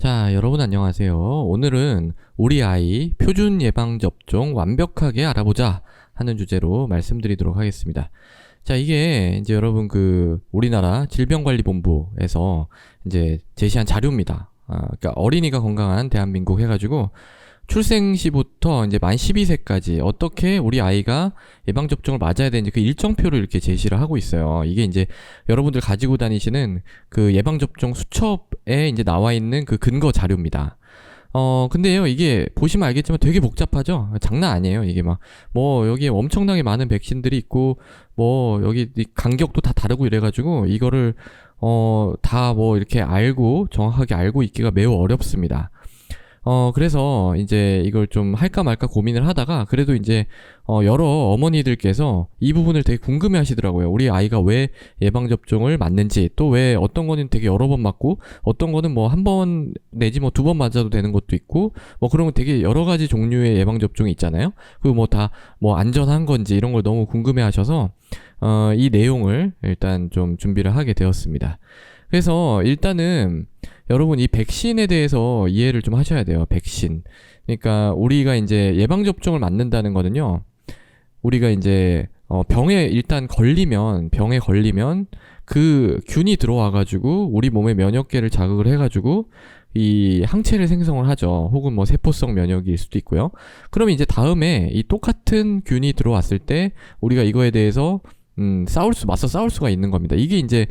자, 여러분 안녕하세요. 오늘은 우리 아이 표준 예방접종 완벽하게 알아보자 하는 주제로 말씀드리도록 하겠습니다. 자, 이게 이제 여러분 우리나라 질병관리본부에서 이제 제시한 자료입니다. 그러니까 어린이가 건강한 대한민국 해가지고 출생 시부터 이제 만 12세까지 어떻게 우리 아이가 예방접종을 맞아야 되는지 그 일정표를 이렇게 제시를 하고 있어요. 이게 이제 여러분들 가지고 다니시는 그 예방접종 수첩에 이제 나와 있는 그 근거 자료입니다. 근데요, 이게 보시면 알겠지만 되게 복잡하죠? 장난 아니에요. 이게 여기에 엄청나게 많은 백신들이 있고, 여기 간격도 다 다르고 이래가지고, 이거를, 다 이렇게 정확하게 알고 있기가 매우 어렵습니다. 그래서 이제 이걸 좀 할까 말까 고민을 하다가 그래도 이제 여러 어머니들께서 이 부분을 되게 궁금해 하시더라고요. 우리 아이가 왜 예방접종을 맞는지, 또 왜 어떤 거는 되게 여러 번 맞고 어떤 거는 한 번 내지 두 번 맞아도 되는 것도 있고 그런 거 되게 여러 가지 종류의 예방접종이 있잖아요. 그리고 다 안전한 건지 이런 걸 너무 궁금해 하셔서 이 내용을 일단 좀 준비를 하게 되었습니다. 그래서 일단은 여러분 이 백신에 대해서 이해를 좀 하셔야 돼요. 백신. 그러니까 우리가 이제 예방접종을 맞는다는 거는요. 우리가 이제 병에 걸리면 그 균이 들어와가지고 우리 몸의 면역계를 자극을 해가지고 이 항체를 생성을 하죠. 혹은 세포성 면역일 수도 있고요. 그러면 이제 다음에 이 똑같은 균이 들어왔을 때 우리가 이거에 대해서 맞서 싸울 수가 있는 겁니다. 이게 이제,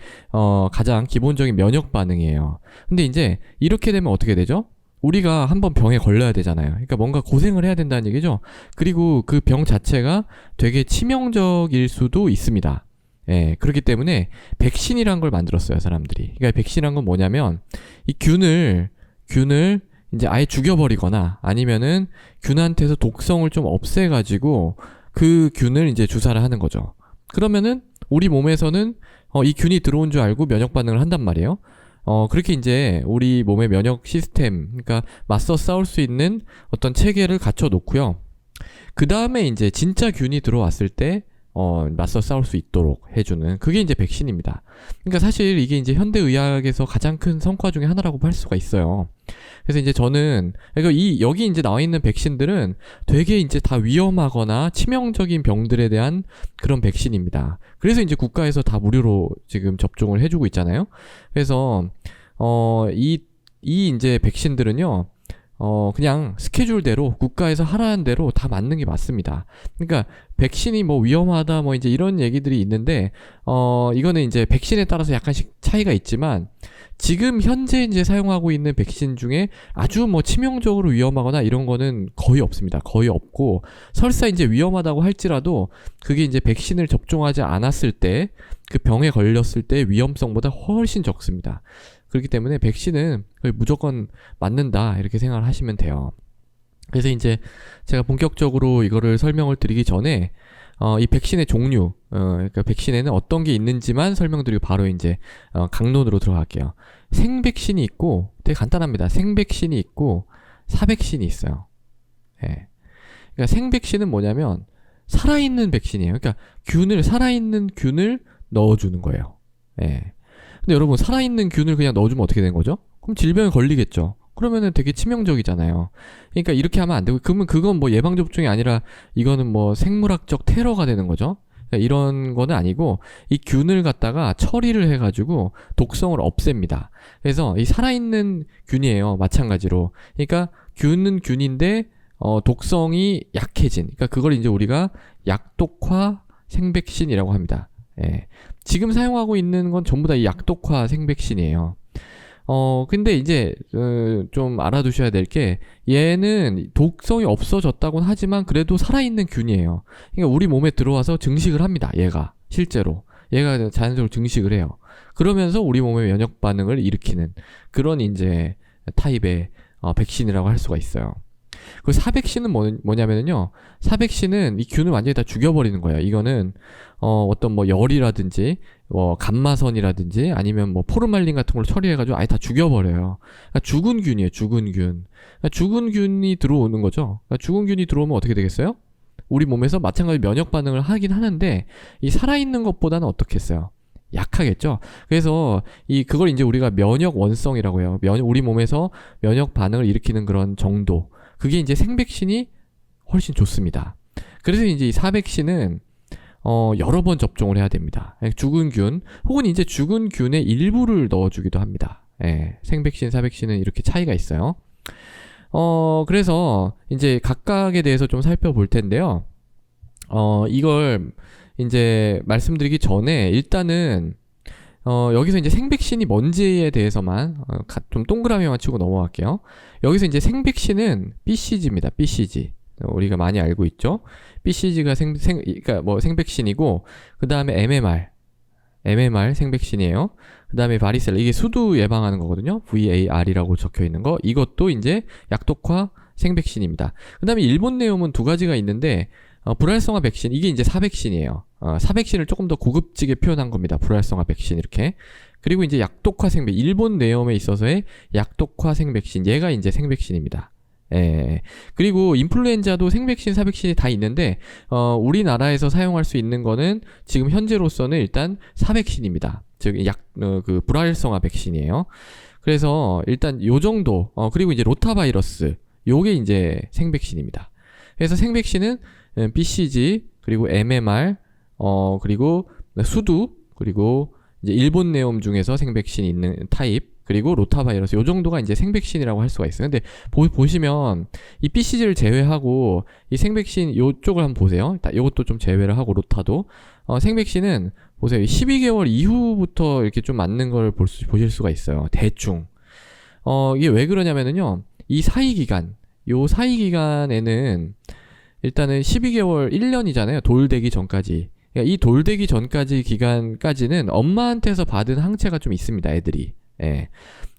가장 기본적인 면역 반응이에요. 근데 이제, 이렇게 되면 어떻게 되죠? 우리가 한번 병에 걸려야 되잖아요. 그러니까 뭔가 고생을 해야 된다는 얘기죠? 그리고 그 병 자체가 되게 치명적일 수도 있습니다. 예, 그렇기 때문에, 백신이란 걸 만들었어요, 사람들이. 그러니까 백신이란 건 뭐냐면, 이 균을 이제 아예 죽여버리거나, 아니면은, 균한테서 독성을 좀 없애가지고, 그 균을 이제 주사를 하는 거죠. 그러면은 우리 몸에서는 이 균이 들어온 줄 알고 면역 반응을 한단 말이에요. 그렇게 이제 우리 몸의 면역 시스템, 그러니까 맞서 싸울 수 있는 어떤 체계를 갖춰 놓고요. 그 다음에 이제 진짜 균이 들어왔을 때 맞서 싸울 수 있도록 해주는 그게 이제 백신입니다. 그러니까 사실 이게 이제 현대의학에서 가장 큰 성과 중에 하나라고 할 수가 있어요. 그래서 이제 저는 여기 이제 나와 있는 백신들은 되게 이제 다 위험하거나 치명적인 병들에 대한 그런 백신입니다. 그래서 이제 국가에서 다 무료로 지금 접종을 해주고 있잖아요. 그래서 이 이제 백신들은요. 그냥 스케줄대로 국가에서 하라는 대로 다 맞는 게 맞습니다. 그러니까 백신이 위험하다 이제 이런 얘기들이 있는데 이거는 이제 백신에 따라서 약간씩 차이가 있지만 지금 현재 이제 사용하고 있는 백신 중에 아주 치명적으로 위험하거나 이런 거는 거의 없습니다. 거의 없고 설사 이제 위험하다고 할지라도 그게 이제 백신을 접종하지 않았을 때 그 병에 걸렸을 때 위험성보다 훨씬 적습니다. 그렇기 때문에 백신은 거의 무조건 맞는다 이렇게 생각을 하시면 돼요. 그래서 이제 제가 본격적으로 이거를 설명을 드리기 전에 이 백신의 종류, 그러니까 백신에는 어떤 게 있는지만 설명드리고 바로 이제 강론으로 들어갈게요. 생백신이 있고 되게 간단합니다. 생백신이 있고 사백신이 있어요. 예. 그러니까 생백신은 뭐냐면 살아있는 백신이에요. 그러니까 살아있는 균을 넣어주는 거예요. 예. 근데 여러분 살아있는 균을 그냥 넣어주면 어떻게 되는 거죠? 그럼 질병에 걸리겠죠. 그러면은 되게 치명적이잖아요. 그러니까 이렇게 하면 안 되고 그러면 그건 예방접종이 아니라 이거는 생물학적 테러가 되는 거죠. 그러니까 이런 거는 아니고 이 균을 갖다가 처리를 해가지고 독성을 없앱니다. 그래서 이 살아있는 균이에요. 마찬가지로. 그러니까 균은 균인데 독성이 약해진. 그러니까 그걸 이제 우리가 약독화 생백신이라고 합니다. 예. 지금 사용하고 있는 건 전부 다 이 약독화 생백신이에요. 근데 이제 좀 알아두셔야 될 게 얘는 독성이 없어졌다고는 하지만 그래도 살아있는 균이에요. 그러니까 우리 몸에 들어와서 증식을 합니다. 얘가 실제로 얘가 자연적으로 증식을 해요. 그러면서 우리 몸의 면역 반응을 일으키는 그런 이제 타입의 백신이라고 할 수가 있어요. 그 사백신은 뭐냐면요. 사백신은 이 균을 완전히 다 죽여버리는 거예요. 이거는 어떤 열이라든지 감마선이라든지 아니면 포르말린 같은 걸 처리해가지고 아예 다 죽여버려요. 그러니까 죽은 균이에요. 죽은 균. 그러니까 죽은 균이 들어오는 거죠. 그러니까 죽은 균이 들어오면 어떻게 되겠어요? 우리 몸에서 마찬가지 면역 반응을 하긴 하는데 이 살아있는 것보다는 어떻겠어요? 약하겠죠. 그래서 그걸 이제 우리가 면역 원성이라고 해요. 우리 몸에서 면역 반응을 일으키는 그런 정도. 그게 이제 생백신이 훨씬 좋습니다. 그래서 이제 이 사백신은 여러 번 접종을 해야 됩니다. 죽은 균 혹은 이제 죽은 균의 일부를 넣어주기도 합니다. 예, 생백신, 사백신은 이렇게 차이가 있어요. 그래서 이제 각각에 대해서 좀 살펴볼 텐데요. 이걸 이제 말씀드리기 전에 일단은 여기서 이제 생백신이 뭔지에 대해서만 좀 동그라미만 치고 넘어갈게요. 여기서 이제 생백신은 BCG입니다. BCG. 우리가 많이 알고 있죠. BCG가 그러니까 뭐 생백신이고, 그 다음에 MMR 생백신이에요. 그 다음에 바리셀라, 이게 수두 예방하는 거거든요. VAR이라고 적혀 있는 거. 이것도 이제 약독화 생백신입니다. 그 다음에 일본 내용은 두 가지가 있는데, 불활성화 백신, 이게 이제 사백신이에요. 사백신을 조금 더 고급지게 표현한 겁니다. 불활성화 백신, 이렇게. 그리고 이제 약독화 생백, 일본 내용에 있어서의 약독화 생백신, 얘가 이제 생백신입니다. 예. 그리고 인플루엔자도 생백신, 사백신이 다 있는데, 우리나라에서 사용할 수 있는 거는 지금 현재로서는 일단 사백신입니다. 즉, 그 불활성화 백신이에요. 그래서 일단 요 정도, 그리고 이제 로타바이러스, 요게 이제 생백신입니다. 그래서 생백신은 BCG, 그리고 MMR, 그리고 수두, 그리고 이제 일본 내용 중에서 생백신이 있는 타입, 그리고 로타바이러스, 요 정도가 이제 생백신이라고 할 수가 있어요. 근데 보시면 이 BCG를 제외하고 이 생백신 요쪽을 한번 보세요. 요것도 좀 제외를 하고 로타도 생백신은 보세요. 12개월 이후부터 이렇게 좀 맞는 걸 보실 수가 있어요. 대충. 이게 왜 그러냐면은요. 이 사이 기간에는 일단은 12개월 1년이잖아요. 돌되기 전까지. 그러니까 이 돌되기 전까지 기간까지는 엄마한테서 받은 항체가 좀 있습니다. 애들이. 예.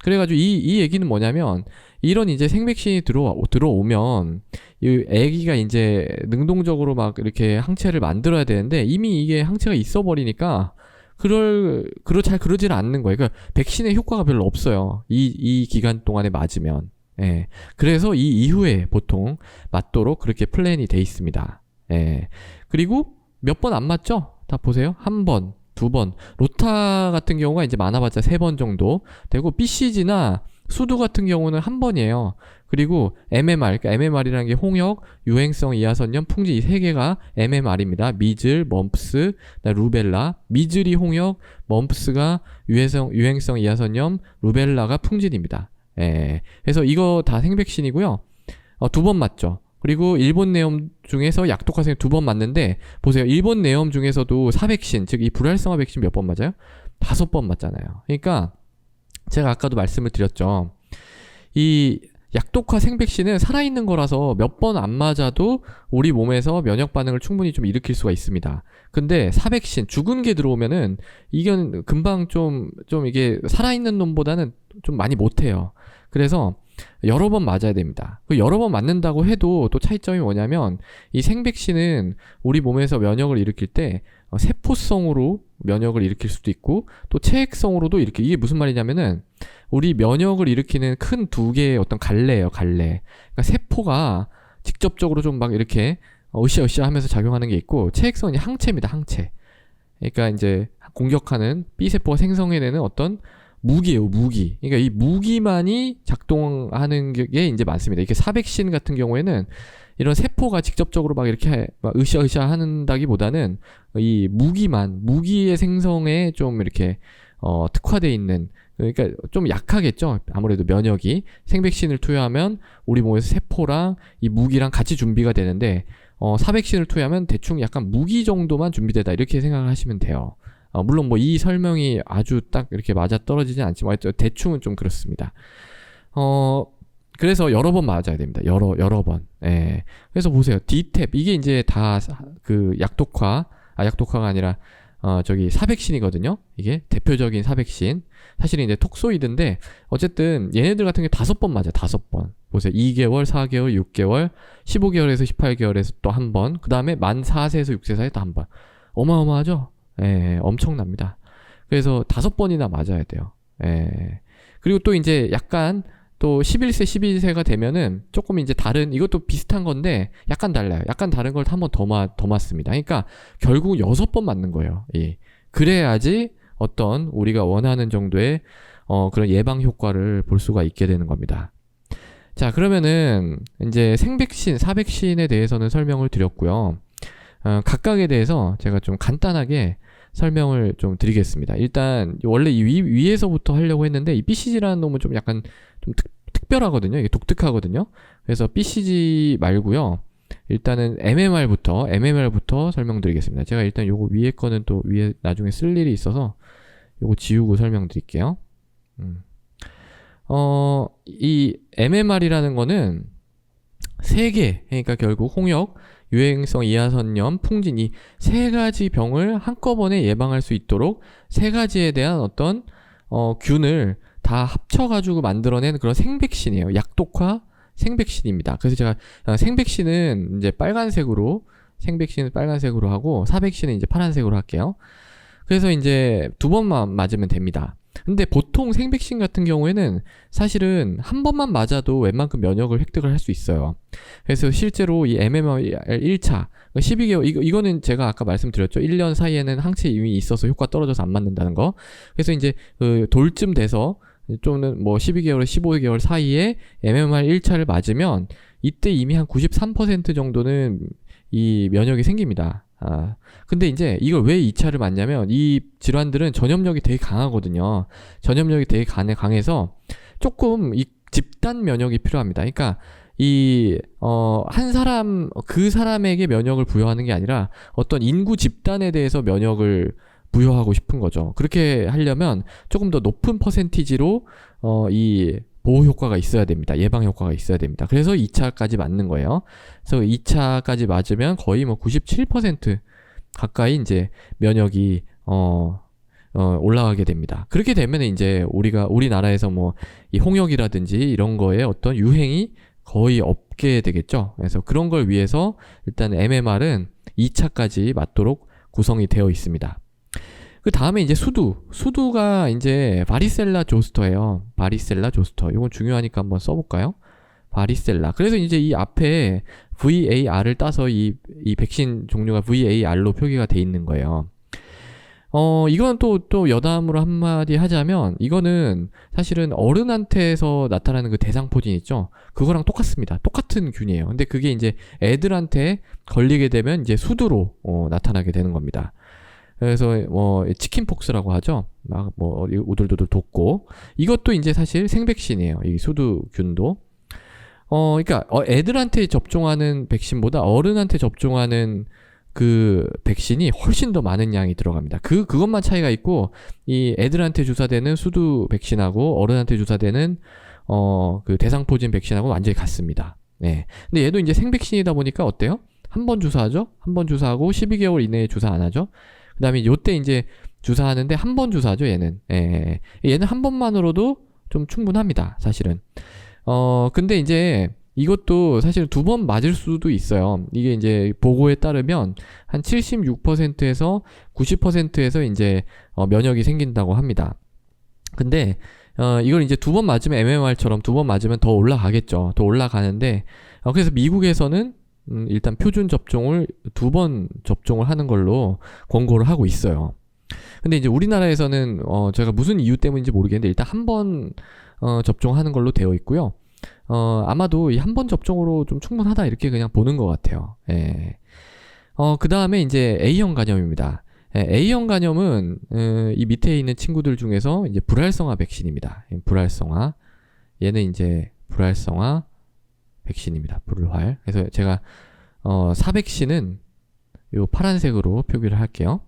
그래가지고 이 얘기는 뭐냐면, 이런 이제 생백신이 들어오면 이 애기가 이제 능동적으로 막 이렇게 항체를 만들어야 되는데, 이미 이게 항체가 있어 버리니까 잘 그러질 않는 거예요. 그러니까 백신의 효과가 별로 없어요. 이 기간 동안에 맞으면. 예. 그래서 이 이후에 보통 맞도록 그렇게 플랜이 돼 있습니다. 예. 그리고 몇 번 안 맞죠? 다 보세요. 한 번, 두 번. 로타 같은 경우가 이제 많아봤자 3번 정도 되고, BCG나 수두 같은 경우는 한 번이에요. 그리고 MMR, 그러니까 MMR이라는 게 홍역, 유행성 이하선염, 풍진, 이 3개가 MMR입니다. 미즐, 멈프스, 루벨라. 미즐이 홍역, 멈프스가 유행성 이하선염, 루벨라가 풍진입니다. 예. 그래서 이거 다 생백신이고요. 2번 맞죠. 그리고 일본 내염 중에서 약독화생 2번 맞는데, 보세요. 일본 내염 중에서도 사백신, 즉 이 불활성화 백신 몇 번 맞아요? 5번 맞잖아요. 그러니까 제가 아까도 말씀을 드렸죠. 이 약독화 생백신은 살아있는 거라서 몇 번 안 맞아도 우리 몸에서 면역 반응을 충분히 좀 일으킬 수가 있습니다. 근데 사백신, 죽은 게 들어오면은 이건 금방 좀 이게 살아있는 놈보다는 좀 많이 못해요. 그래서 여러 번 맞아야 됩니다. 여러 번 맞는다고 해도 또 차이점이 뭐냐면, 이 생백신은 우리 몸에서 면역을 일으킬 때 세포성으로 면역을 일으킬 수도 있고, 또 체액성으로도 이게 무슨 말이냐면은, 우리 면역을 일으키는 큰 2개의 어떤 갈래예요, 갈래. 그러니까 세포가 직접적으로 좀 막 이렇게 으쌰으쌰 하면서 작용하는 게 있고, 체액성이 항체입니다, 항체. 그러니까 이제 공격하는 B세포가 생성해내는 어떤 무기예요, 무기. 그러니까 이 무기만이 작동하는 게 이제 많습니다. 이렇게 사백신 같은 경우에는 이런 세포가 직접적으로 막 이렇게 막 으쌰으쌰 한다기보다는 이 무기의 생성에 좀 이렇게 특화되어 있는, 그러니까 좀 약하겠죠. 아무래도 면역이 생백신을 투여하면 우리 몸에서 세포랑 이 무기랑 같이 준비가 되는데, 사백신을 투여하면 대충 약간 무기 정도만 준비되다, 이렇게 생각을 하시면 돼요. 물론 뭐 이 설명이 아주 딱 이렇게 맞아 떨어지진 않지만 대충은 좀 그렇습니다. 그래서 여러 번 맞아야 됩니다. 여러 번. 예. 그래서 보세요. D탭, 이게 이제 다 그 약독화가 아니라 사백신이거든요. 이게 대표적인 사백신. 사실은 이제 톡소이드인데, 어쨌든 얘네들 같은 게 5번 맞아요. 5번. 보세요. 2개월, 4개월, 6개월, 15개월에서 18개월에서 또 한 번. 그 다음에 만 4세에서 6세 사이에 또 한 번. 어마어마하죠? 예, 엄청납니다. 그래서 5번이나 맞아야 돼요. 예. 그리고 또 이제 약간 또 11세, 12세가 되면은 조금 이제 이것도 비슷한 건데 약간 달라요. 약간 다른 걸 한 번 더 맞습니다. 그러니까 결국 6번 맞는 거예요. 예. 그래야지 어떤 우리가 원하는 정도의 그런 예방 효과를 볼 수가 있게 되는 겁니다. 자, 그러면은 이제 생백신, 사백신에 대해서는 설명을 드렸고요. 각각에 대해서 제가 좀 간단하게 설명을 좀 드리겠습니다. 일단 원래 이 위에서부터 하려고 했는데 이 BCG라는 놈은 좀 약간 좀 특별하거든요. 이게 독특하거든요. 그래서 BCG 말고요. 일단은 MMR부터 설명드리겠습니다. 제가 일단 요거 위에 거는 또 위에 나중에 쓸 일이 있어서 요거 지우고 설명드릴게요. 이 MMR이라는 거는 세 개, 그러니까 결국 홍역, 유행성 이하선염, 풍진 이 세 가지 병을 한꺼번에 예방할 수 있도록 세 가지에 대한 어떤 균을 다 합쳐가지고 만들어낸 그런 생백신이에요. 약독화 생백신입니다. 그래서 제가 생백신은 이제 생백신은 빨간색으로 하고 사백신은 이제 파란색으로 할게요. 그래서 이제 두 번만 맞으면 됩니다. 근데 보통 생백신 같은 경우에는 사실은 한 번만 맞아도 웬만큼 면역을 획득을 할 수 있어요. 그래서 실제로 이 MMR 1차 12개월 이거는 제가 아까 말씀드렸죠. 1년 사이에는 항체 이미 있어서 효과 떨어져서 안 맞는다는 거. 그래서 이제 그 돌쯤 돼서 또는 뭐 12개월, 15개월 사이에 MMR 1차를 맞으면 이때 이미 한 93% 정도는 이 면역이 생깁니다. 근데 이제 이걸 왜 2차를 맞냐면 이 질환들은 전염력이 되게 강하거든요. 전염력이 되게 강해서 조금 이 집단 면역이 필요합니다. 그러니까 한 사람, 그 사람에게 면역을 부여하는 게 아니라 어떤 인구 집단에 대해서 면역을 부여하고 싶은 거죠. 그렇게 하려면 조금 더 높은 퍼센티지로 이 보호 효과가 있어야 됩니다. 예방 효과가 있어야 됩니다. 그래서 2차까지 맞는 거예요. 그래서 2차까지 맞으면 거의 뭐 97% 가까이 이제 면역이 올라가게 됩니다. 그렇게 되면 이제 우리나라에서 뭐 이 홍역이라든지 이런 거에 어떤 유행이 거의 없게 되겠죠. 그래서 그런 걸 위해서 일단 MMR은 2차까지 맞도록 구성이 되어 있습니다. 그 다음에 이제 수두가 이제 바리셀라 조스터예요. 바리셀라 조스터. 이건 중요하니까 한번 써볼까요? 바리셀라. 그래서 이제 이 앞에 VAR을 따서 이 백신 종류가 VAR로 표기가 돼 있는 거예요. 이건 또 여담으로 한마디 하자면 이거는 사실은 어른한테서 나타나는 그 대상포진 있죠? 그거랑 똑같습니다. 똑같은 균이에요. 근데 그게 이제 애들한테 걸리게 되면 이제 수두로 나타나게 되는 겁니다. 그래서 치킨폭스라고 하죠. 막 오돌도돌 돋고 이것도 이제 사실 생백신이에요. 이 수두균도. 그러니까 애들한테 접종하는 백신보다 어른한테 접종하는 그 백신이 훨씬 더 많은 양이 들어갑니다. 그것만 차이가 있고 이 애들한테 주사되는 수두 백신하고 어른한테 주사되는 그 대상포진 백신하고 완전히 같습니다. 네. 근데 얘도 이제 생백신이다 보니까 어때요? 한 번 주사하죠? 한 번 주사하고 12개월 이내에 주사 안 하죠? 그 다음에 요때 이제 주사하는데 한 번 주사죠, 얘는. 예. 얘는 한 번만으로도 좀 충분합니다, 사실은. 근데 이제 이것도 사실 두 번 맞을 수도 있어요. 이게 이제 보고에 따르면 한 76%에서 90%에서 이제 면역이 생긴다고 합니다. 근데 이걸 이제 두 번 맞으면 MMR처럼 두 번 맞으면 더 올라가겠죠. 더 올라가는데 그래서 미국에서는 일단 표준 접종을 두 번 접종을 하는 걸로 권고를 하고 있어요. 근데 이제 우리나라에서는 제가 무슨 이유 때문인지 모르겠는데 일단 한 번 접종하는 걸로 되어 있고요. 아마도 이 한 번 접종으로 좀 충분하다 이렇게 그냥 보는 것 같아요. 예. 그 다음에 이제 A형 간염입니다. A형 간염은 이 밑에 있는 친구들 중에서 이제 불활성화 백신입니다. 불활성화. 얘는 이제 불활성화 백신입니다. 불활. 그래서 제가 사백신은 요 파란색으로 표기를 할게요.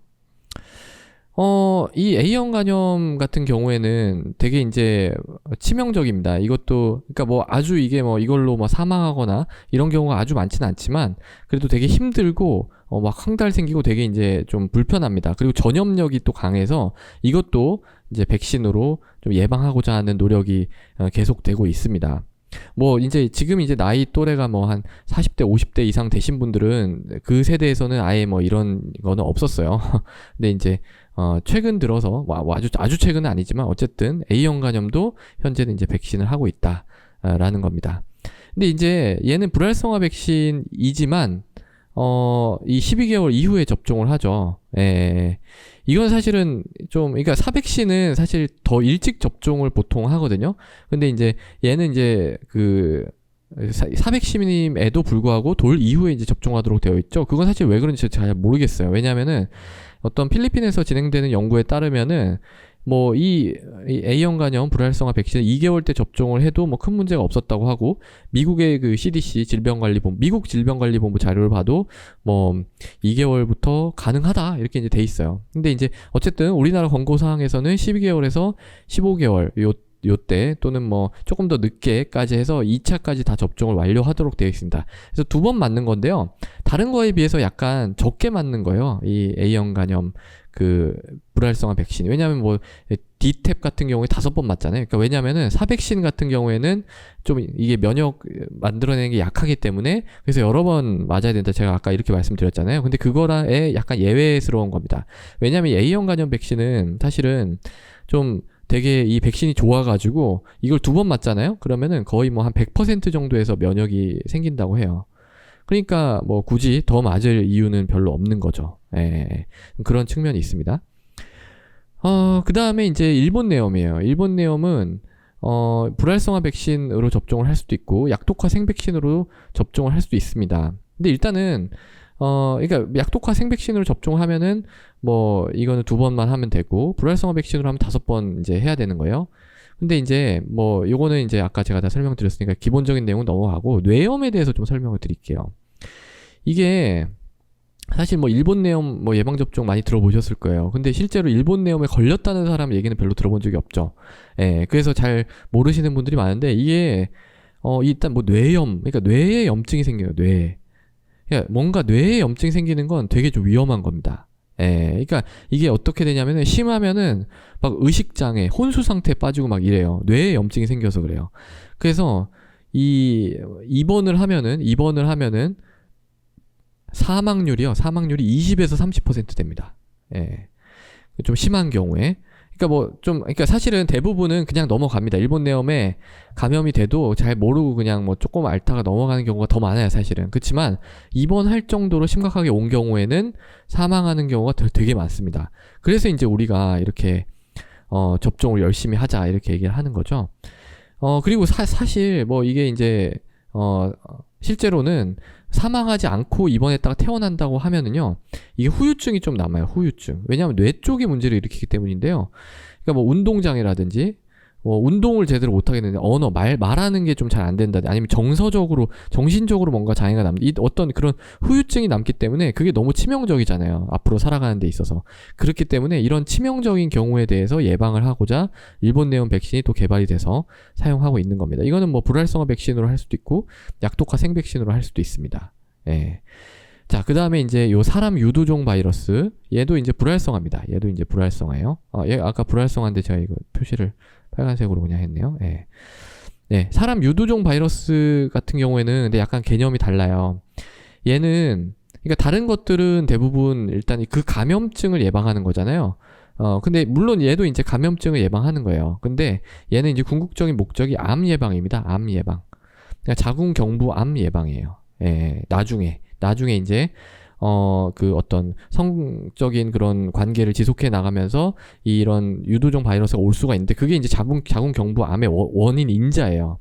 이 A형 간염 같은 경우에는 되게 이제 치명적입니다. 이것도, 그러니까 뭐 아주 이게 뭐 이걸로 뭐 사망하거나 이런 경우가 아주 많지는 않지만 그래도 되게 힘들고 막 황달 생기고 되게 이제 좀 불편합니다. 그리고 전염력이 또 강해서 이것도 이제 백신으로 좀 예방하고자 하는 노력이 계속되고 있습니다. 뭐 이제 지금 이제 나이 또래가 뭐 한 40대 50대 이상 되신 분들은 그 세대에서는 아예 뭐 이런 거는 없었어요. 근데 이제 최근 들어서 아주 최근은 아니지만 어쨌든 A형 간염도 현재는 이제 백신을 하고 있다라는 겁니다. 근데 이제 얘는 불활성화 백신이지만 이 12개월 이후에 접종을 하죠. 예. 이건 사실은 좀, 그러니까 사백신은 사실 더 일찍 접종을 보통 하거든요. 근데 이제 얘는 이제 사백신임에도 불구하고 돌 이후에 이제 접종하도록 되어 있죠. 그건 사실 왜 그런지 잘 모르겠어요. 왜냐면은 어떤 필리핀에서 진행되는 연구에 따르면은 뭐 이 A형 간염 불활성화 백신을 2개월 때 접종을 해도 뭐 큰 문제가 없었다고 하고, 미국의 그 CDC 미국 질병관리본부 자료를 봐도 뭐 2개월부터 가능하다 이렇게 이제 돼 있어요. 근데 이제 어쨌든 우리나라 권고 사항에서는 12개월에서 15개월 요때 또는 뭐 조금 더 늦게까지 해서 2차까지 다 접종을 완료하도록 되어 있습니다. 그래서 2번 맞는 건데요. 다른 거에 비해서 약간 적게 맞는 거예요. 이 A형 간염 불활성화 백신. 왜냐하면 뭐 D탭 같은 경우에 5번 맞잖아요. 그러니까 왜냐면은 사백신 같은 경우에는 좀 이게 면역 만들어내는 게 약하기 때문에 그래서 여러 번 맞아야 된다. 제가 아까 이렇게 말씀드렸잖아요. 근데 그거라에 약간 예외스러운 겁니다. 왜냐면 A형 간염 백신은 사실은 좀 되게 이 백신이 좋아가지고 이걸 2번 맞잖아요. 그러면은 거의 뭐 한 100% 정도에서 면역이 생긴다고 해요. 그러니까 뭐 굳이 더 맞을 이유는 별로 없는 거죠. 예, 그런 측면이 있습니다. 그 다음에 이제 일본 내염이에요. 일본 내염은 불활성화 백신으로 접종을 할 수도 있고 약독화 생백신으로 접종을 할 수도 있습니다. 근데 일단은 그러니까 약독화 생백신으로 접종하면은 뭐 이거는 2번만 하면 되고 불활성화 백신으로 하면 5번 이제 해야 되는 거예요. 근데 이제 뭐 요거는 이제 아까 제가 다 설명드렸으니까 기본적인 내용은 넘어가고 뇌염에 대해서 좀 설명을 드릴게요. 이게 사실 뭐 일본 내염 뭐 예방 접종 많이 들어보셨을 거예요. 근데 실제로 일본 내염에 걸렸다는 사람 얘기는 별로 들어본 적이 없죠. 예, 그래서 잘 모르시는 분들이 많은데 이게 일단 뭐 뇌염, 그러니까 뇌에 염증이 생겨요. 뇌에. 그러니까 뭔가 뇌에 염증이 생기는 건 되게 좀 위험한 겁니다. 예, 그러니까 이게 어떻게 되냐면은 심하면은 막 의식장애, 혼수 상태에 빠지고 막 이래요. 뇌에 염증이 생겨서 그래요. 그래서 입원을 하면은 사망률이 20에서 30% 됩니다. 예. 좀 심한 경우에. 그러니까 사실은 대부분은 그냥 넘어갑니다. 일본 내염에 감염이 돼도 잘 모르고 그냥 뭐 조금 앓다가 넘어가는 경우가 더 많아요, 사실은. 그렇지만 입원할 정도로 심각하게 온 경우에는 사망하는 경우가 되게 많습니다. 그래서 이제 우리가 이렇게 접종을 열심히 하자 이렇게 얘기를 하는 거죠. 그리고 사실 뭐 이게 이제 실제로는 사망하지 않고 입원했다가 퇴원한다고 하면은요, 이게 후유증이 좀 남아요. 후유증. 왜냐하면 뇌 쪽에 문제를 일으키기 때문인데요. 그러니까 뭐 운동장애라든지 운동을 제대로 못하게 되는데 말하는 게 좀 잘 안 된다, 아니면 정신적으로 뭔가 장애가 어떤 그런 후유증이 남기 때문에 그게 너무 치명적이잖아요. 앞으로 살아가는 데 있어서. 그렇기 때문에 이런 치명적인 경우에 대해서 예방을 하고자 일본 내염 백신이 또 개발이 돼서 사용하고 있는 겁니다. 이거는 뭐 불활성화 백신으로 할 수도 있고 약독화 생백신으로 할 수도 있습니다. 예. 자, 그 다음에 이제 요 사람 유두종 바이러스, 얘도 이제 불활성화입니다. 얘도 이제 불활성화예요. 얘 아까 불활성화인데 제가 이거 표시를 빨간색으로 그냥 했네요. 예. 네, 사람 유두종 바이러스 같은 경우에는 근데 약간 개념이 달라요. 얘는, 그러니까 다른 것들은 대부분 일단 그 감염증을 예방하는 거잖아요. 근데 물론 얘도 이제 감염증을 예방하는 거예요. 근데 얘는 이제 궁극적인 목적이 암 예방입니다. 암 예방. 그러니까 자궁경부암 예방이에요. 예, 나중에 이제 어떤 성적인 그런 관계를 지속해 나가면서 이런 유두종 바이러스가 올 수가 있는데 그게 이제 자궁경부암의 원인 인자예요.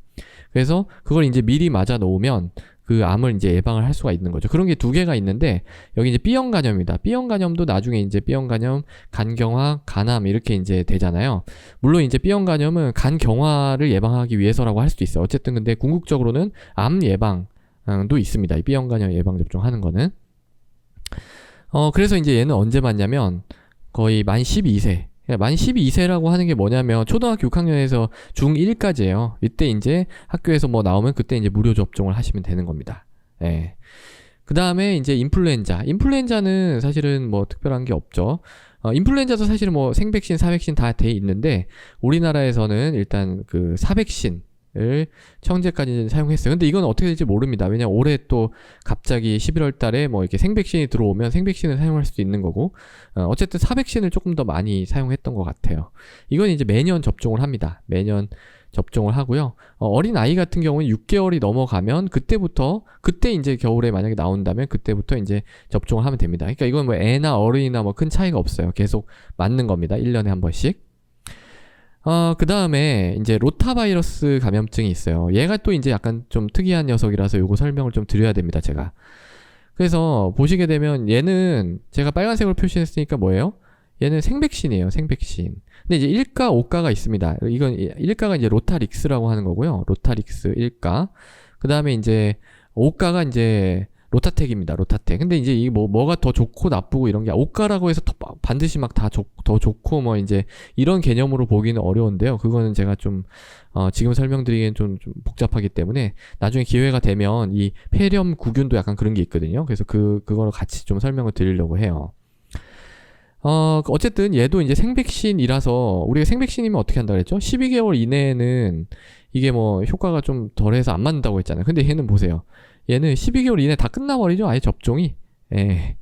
그래서 그걸 이제 미리 맞아 놓으면 그 암을 이제 예방을 할 수가 있는 거죠. 그런 게 2개가 있는데 여기 이제 B형 간염입니다. B형 간염도 나중에 이제 B형 간염, 간경화, 간암 이렇게 이제 되잖아요. 물론 이제 B형 간염은 간경화를 예방하기 위해서라고 할 수도 있어요. 어쨌든 근데 궁극적으로는 암 예방도 있습니다. 이 B형 간염 예방 접종하는 거는. 그래서 이제 얘는 언제 맞냐면 거의 만 12세. 만 12세라고 하는 게 뭐냐면 초등학교 6학년에서 중1까지예요. 이때 이제 학교에서 뭐 나오면 그때 이제 무료 접종을 하시면 되는 겁니다. 예. 그 다음에 이제 인플루엔자는 사실은 뭐 특별한 게 없죠. 인플루엔자도 사실은 뭐 생백신, 사백신 다 돼 있는데 우리나라에서는 일단 그 사백신, 현재까지 사용했어요. 근데 이건 어떻게 될지 모릅니다. 왜냐면 올해 또 갑자기 11월 달에 뭐 이렇게 생백신이 들어오면 생백신을 사용할 수도 있는 거고, 어쨌든 사백신을 조금 더 많이 사용했던 것 같아요. 이건 이제 매년 접종을 합니다. 매년 접종을 하고요. 어린 아이 같은 경우는 6개월이 넘어가면 그때 이제 겨울에 만약에 나온다면 그때부터 이제 접종을 하면 됩니다. 그러니까 이건 뭐 애나 어른이나 뭐 큰 차이가 없어요. 계속 맞는 겁니다. 1년에 한 번씩. 그 다음에 이제 로타바이러스 감염증이 있어요. 얘가 또 이제 약간 좀 특이한 녀석이라서 요거 설명을 좀 드려야 됩니다, 제가. 그래서 보시게 되면 얘는 제가 빨간색으로 표시했으니까 뭐예요? 얘는 생백신이에요, 생백신. 근데 이제 1가, 5가가 있습니다. 이건 1가가 이제 로타릭스라고 하는 거고요. 로타릭스 1가. 그 다음에 이제 5가가 이제 로타텍입니다. 로타텍. 근데 이제 이 뭐가 더 좋고 나쁘고 이런 게 5가라고 해서 반드시 막 더 좋고 뭐 이제 이런 개념으로 보기는 어려운데요. 그거는 제가 좀 지금 설명드리기엔 좀 복잡하기 때문에 나중에 기회가 되면 이 폐렴 구균도 약간 그런 게 있거든요. 그래서 그거를 같이 좀 설명을 드리려고 해요. 어쨌든 얘도 이제 생백신이라서 우리가 생백신이면 어떻게 한다 그랬죠? 12개월 이내에는 이게 뭐 효과가 좀 덜해서 안 맞는다고 했잖아요. 근데 얘는 보세요. 얘는 12개월 이내 다 끝나버리죠. 아예 접종이. 예.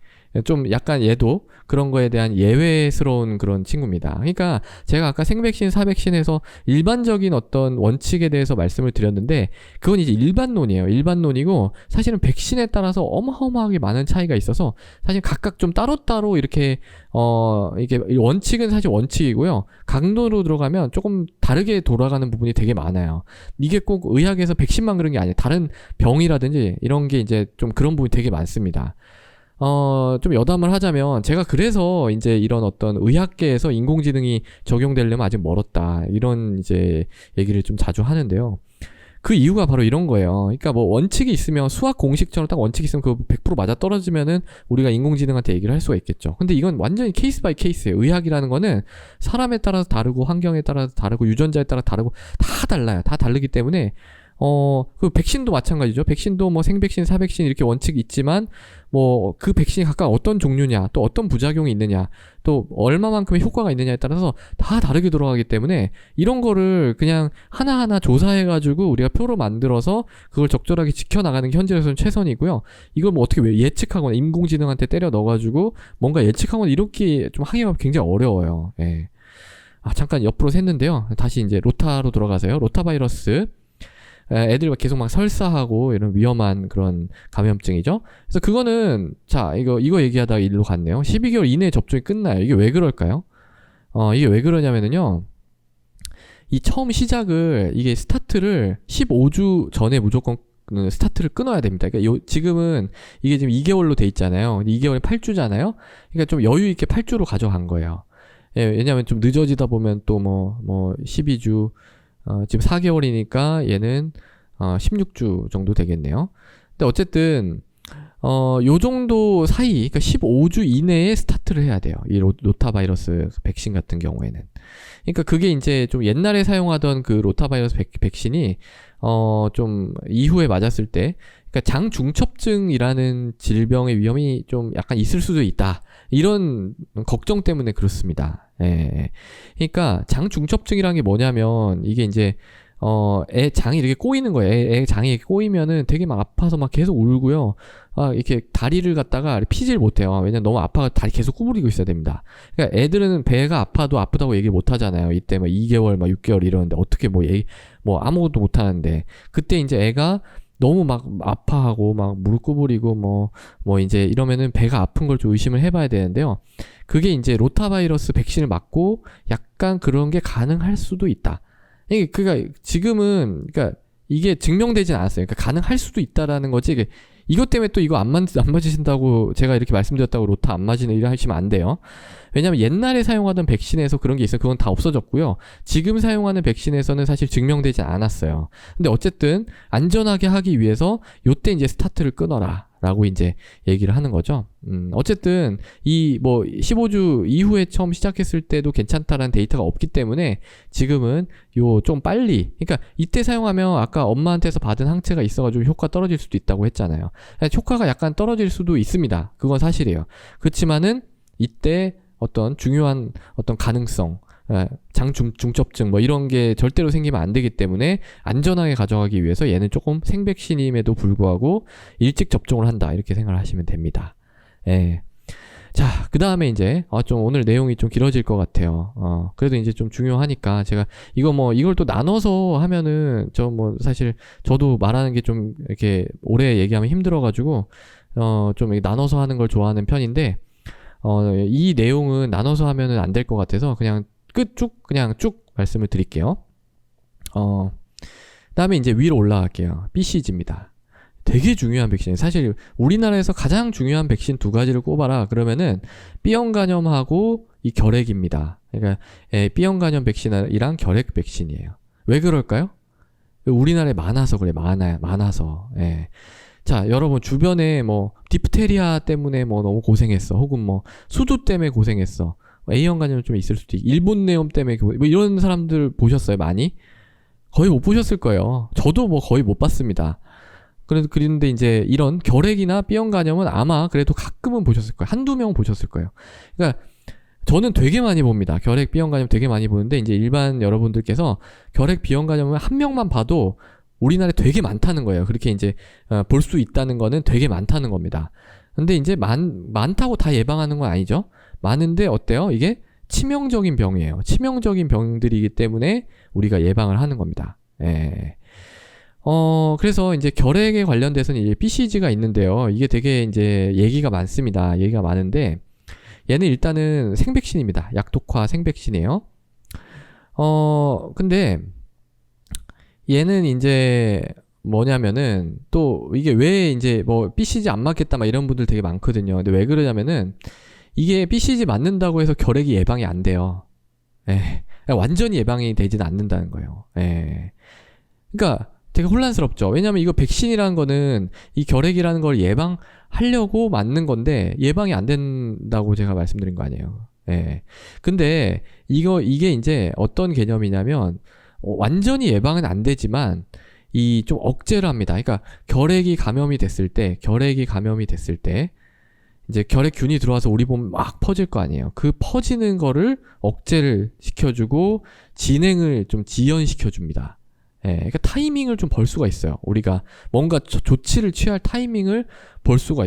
좀 약간 얘도 그런 거에 대한 예외스러운 그런 친구입니다. 그러니까 제가 아까 생백신, 사백신에서 일반적인 어떤 원칙에 대해서 말씀을 드렸는데 그건 이제 일반론이에요. 일반론이고 사실은 백신에 따라서 어마어마하게 많은 차이가 있어서 사실 각각 좀 따로따로 이렇게 이게 원칙은 사실 원칙이고요. 강도로 들어가면 조금 다르게 돌아가는 부분이 되게 많아요. 이게 꼭 의학에서 백신만 그런 게 아니에요. 다른 병이라든지 이런 게 이제 좀 그런 부분이 되게 많습니다. 좀 여담을 하자면 제가 그래서 이제 이런 어떤 의학계에서 인공지능이 적용되려면 아직 멀었다. 이런 이제 얘기를 좀 자주 하는데요. 그 이유가 바로 이런 거예요. 그러니까 뭐 원칙이 있으면 수학 공식처럼 딱 원칙이 있으면 그거 100% 맞아 떨어지면은 우리가 인공지능한테 얘기를 할 수가 있겠죠. 근데 이건 완전히 케이스 바이 케이스예요. 의학이라는 거는 사람에 따라서 다르고 환경에 따라서 다르고 유전자에 따라 다르고 다 달라요. 다 다르기 때문에 그 백신도 마찬가지죠. 백신도 뭐 생백신, 사백신 이렇게 원칙이 있지만 뭐 그 백신이 각각 어떤 종류냐, 또 어떤 부작용이 있느냐, 또 얼마만큼의 효과가 있느냐에 따라서 다 다르게 돌아가기 때문에 이런 거를 그냥 하나하나 조사해가지고 우리가 표로 만들어서 그걸 적절하게 지켜나가는 게 현재로서는 최선이고요. 이걸 뭐 어떻게 예측하거나 인공지능한테 때려 넣어가지고 뭔가 예측하거나 이렇게 좀 하기가 굉장히 어려워요. 예. 잠깐 옆으로 샜는데요. 다시 이제 로타로 돌아가세요. 로타바이러스. 애들 계속 막 설사하고 이런 위험한 그런 감염증이죠. 그래서 그거는 자 이거 얘기하다가 일로 갔네요. 12개월 이내에 접종이 끝나요. 이게 왜 그럴까요? 이게 왜 그러냐면은요. 이 처음 시작을 이게 스타트를 15주 전에 무조건 스타트를 끊어야 됩니다. 그러니까 지금은 이게 지금 2개월로 돼 있잖아요. 2개월이 8주잖아요. 그러니까 좀 여유 있게 8주로 가져간 거예요. 예, 왜냐하면 좀 늦어지다 보면 또 뭐 12주 지금 4개월이니까 얘는 16주 정도 되겠네요. 근데 어쨌든 요 정도 사이, 그러니까 15주 이내에 스타트를 해야 돼요. 이 로타바이러스 백신 같은 경우에는. 그러니까 그게 이제 좀 옛날에 사용하던 그 로타바이러스 백신이 좀 이후에 맞았을 때, 그러니까 장중첩증이라는 질병의 위험이 좀 약간 있을 수도 있다. 이런 걱정 때문에 그렇습니다. 예. 그러니까 장중첩증이라는 게 뭐냐면 이게 이제 애 장이 이렇게 꼬이는 거예요. 애 장이 이렇게 꼬이면은 되게 막 아파서 막 계속 울고요. 이렇게 다리를 갖다가 피질 못해요. 왜냐면 너무 아파서 다리 계속 구부리고 있어야 됩니다. 그러니까 애들은 배가 아파도 아프다고 얘기 못 하잖아요. 이때 막 2개월, 막 6개월 이러는데 어떻게 뭐 아무것도 못 하는데 그때 이제 애가 너무 막 아파하고 막 무릎 구부리고 뭐 이제 이러면은 배가 아픈 걸 좀 의심을 해봐야 되는데요. 그게 이제 로타바이러스 백신을 맞고 약간 그런 게 가능할 수도 있다. 그러니까 지금은 그러니까 이게 증명되진 않았어요. 그러니까 가능할 수도 있다라는 거지. 이것 때문에 또 이거 안 맞으신다고 제가 이렇게 말씀드렸다고 로타 안 맞으는 일을 하시면 안 돼요. 왜냐면 옛날에 사용하던 백신에서 그런 게 있어요. 그건 다 없어졌고요. 지금 사용하는 백신에서는 사실 증명되지 않았어요. 근데 어쨌든 안전하게 하기 위해서 요때 이제 스타트를 끊어라 라고 이제 얘기를 하는 거죠. 어쨌든 이 뭐 15주 이후에 처음 시작했을 때도 괜찮다라는 데이터가 없기 때문에 지금은 요 좀 빨리, 그러니까 이때 사용하면 아까 엄마한테서 받은 항체가 있어가지고 효과 떨어질 수도 있다고 했잖아요. 효과가 약간 떨어질 수도 있습니다. 그건 사실이에요. 그렇지만은 이때 어떤 중요한 어떤 가능성, 중첩증 뭐 이런 게 절대로 생기면 안 되기 때문에 안전하게 가져가기 위해서 얘는 조금 생백신임에도 불구하고 일찍 접종을 한다 이렇게 생각을 하시면 됩니다. 예. 자, 그 다음에 이제, 좀 오늘 내용이 좀 길어질 것 같아요. 그래도 이제 좀 중요하니까 제가 이걸 또 나눠서 하면은 사실 저도 말하는 게 좀 이렇게 오래 얘기하면 힘들어가지고, 좀 나눠서 하는 걸 좋아하는 편인데, 이 내용은 나눠서 하면은 안 될 것 같아서 그냥 그냥 쭉 말씀을 드릴게요. 다음에 이제 위로 올라갈게요. BCG입니다. 되게 중요한 백신이에요. 사실 우리나라에서 가장 중요한 백신 두 가지를 꼽아라 그러면은 B형 감염하고 이 결핵입니다. 그러니까 B형 감염 백신이랑 결핵 백신이에요. 왜 그럴까요? 우리나라에 많아서 그래. 많아서. 예. 자, 여러분 주변에 뭐 디프테리아 때문에 뭐 너무 고생했어. 혹은 뭐 수두 때문에 고생했어. A형 감염 좀 있을 수도 있고 일본 내염 때문에 뭐 이런 사람들 보셨어요? 많이? 거의 못 보셨을 거예요. 저도 뭐 거의 못 봤습니다. 그런데 이제 이런 결핵이나 B형 감염은 아마 그래도 가끔은 보셨을 거예요. 한두 명 보셨을 거예요. 그러니까 저는 되게 많이 봅니다. 결핵 B형 감염 되게 많이 보는데 이제 일반 여러분들께서 결핵 B형 감염을 한 명만 봐도 우리나라에 되게 많다는 거예요. 그렇게 이제 볼 수 있다는 거는 되게 많다는 겁니다. 근데 이제 많다고 다 예방하는 건 아니죠. 많은데 어때요? 이게 치명적인 병이에요. 치명적인 병들이기 때문에 우리가 예방을 하는 겁니다. 예. 그래서 이제 결핵에 관련돼서는 이제 BCG가 있는데요. 이게 되게 이제 얘기가 많습니다. 얘기가 많은데, 얘는 일단은 생백신입니다. 약독화 생백신이에요. 근데, 얘는 이제 뭐냐면은, 또 이게 왜 이제 뭐 BCG 안 맞겠다 막 이런 분들 되게 많거든요. 근데 왜 그러냐면은, 이게 BCG 맞는다고 해서 결핵이 예방이 안 돼요. 예. 완전히 예방이 되지는 않는다는 거예요. 예. 그러니까, 되게 혼란스럽죠. 왜냐면 이거 백신이라는 거는 이 결핵이라는 걸 예방하려고 맞는 건데 예방이 안 된다고 제가 말씀드린 거 아니에요. 예. 근데 이게 이제 어떤 개념이냐면 완전히 예방은 안 되지만 이 좀 억제를 합니다. 그러니까 결핵이 감염이 됐을 때 이제 결핵균이 들어와서 우리 몸 막 퍼질 거 아니에요. 그 퍼지는 거를 억제를 시켜주고 진행을 좀 지연시켜 줍니다. 예, 그러니까 타이밍을 좀 벌 수가 있어요. 우리가 뭔가 조치를 취할 타이밍을 벌 수가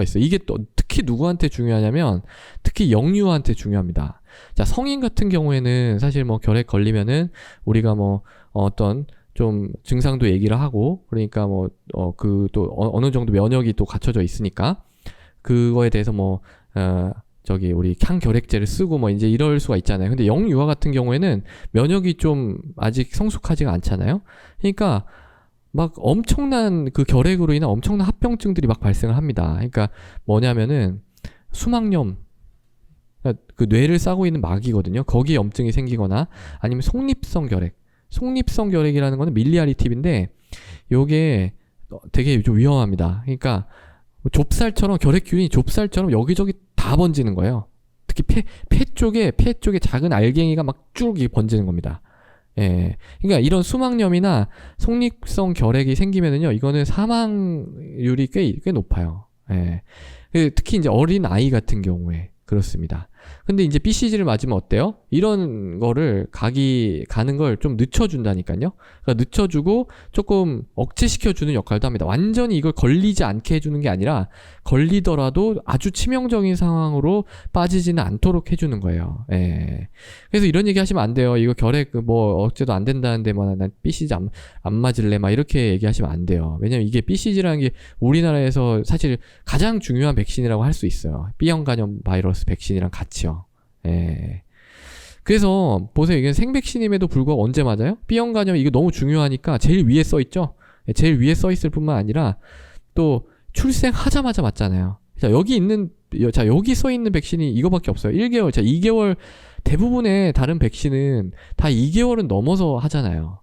있어요. 이게 또 특히 누구한테 중요하냐면 특히 영유아한테 중요합니다. 자, 성인 같은 경우에는 사실 뭐 결핵 걸리면은 우리가 뭐 어떤 좀 증상도 얘기를 하고 그러니까 뭐 그 또 어느 정도 면역이 또 갖춰져 있으니까 그거에 대해서 뭐 우리 항결핵제를 쓰고 뭐 이제 이럴 수가 있잖아요. 근데 영유아 같은 경우에는 면역이 좀 아직 성숙하지가 않잖아요. 그러니까 막 엄청난 그 결핵으로 인한 엄청난 합병증들이 막 발생을 합니다. 그러니까 뭐냐면은 수막염, 그러니까 그 뇌를 싸고 있는 막이거든요. 거기에 염증이 생기거나 아니면 속립성 결핵이라는 거는 밀리아리 팁인데 요게 되게 좀 위험합니다. 그러니까 좁쌀처럼 결핵균이 좁쌀처럼 여기저기 다 번지는 거예요. 특히 폐 쪽에 작은 알갱이가 막 쭉 번지는 겁니다. 예. 그러니까 이런 수막염이나 속립성 결핵이 생기면은요, 이거는 사망률이 꽤 높아요. 예. 특히 이제 어린 아이 같은 경우에 그렇습니다. 근데 이제 BCG를 맞으면 어때요? 이런 거를 가는 걸 좀 늦춰준다니까요. 그러니까 늦춰주고 조금 억제시켜주는 역할도 합니다. 완전히 이걸 걸리지 않게 해주는 게 아니라 걸리더라도 아주 치명적인 상황으로 빠지지는 않도록 해주는 거예요. 예. 그래서 이런 얘기 하시면 안 돼요. 이거 결핵 뭐 억제도 안 된다는데 뭐 난 BCG 안 맞을래 막 이렇게 얘기하시면 안 돼요. 왜냐면 이게 BCG라는 게 우리나라에서 사실 가장 중요한 백신이라고 할 수 있어요. B형 감염 바이러스 백신이랑 같이요. 예. 그래서 보세요. 이게 생백신임에도 불구하고 언제 맞아요? B형 감염 이거 너무 중요하니까 제일 위에 써 있죠. 제일 위에 써 있을 뿐만 아니라 또 출생하자마자 맞잖아요. 자, 여기 써 있는 백신이 이거밖에 없어요. 1개월, 2개월 대부분의 다른 백신은 다 2개월은 넘어서 하잖아요.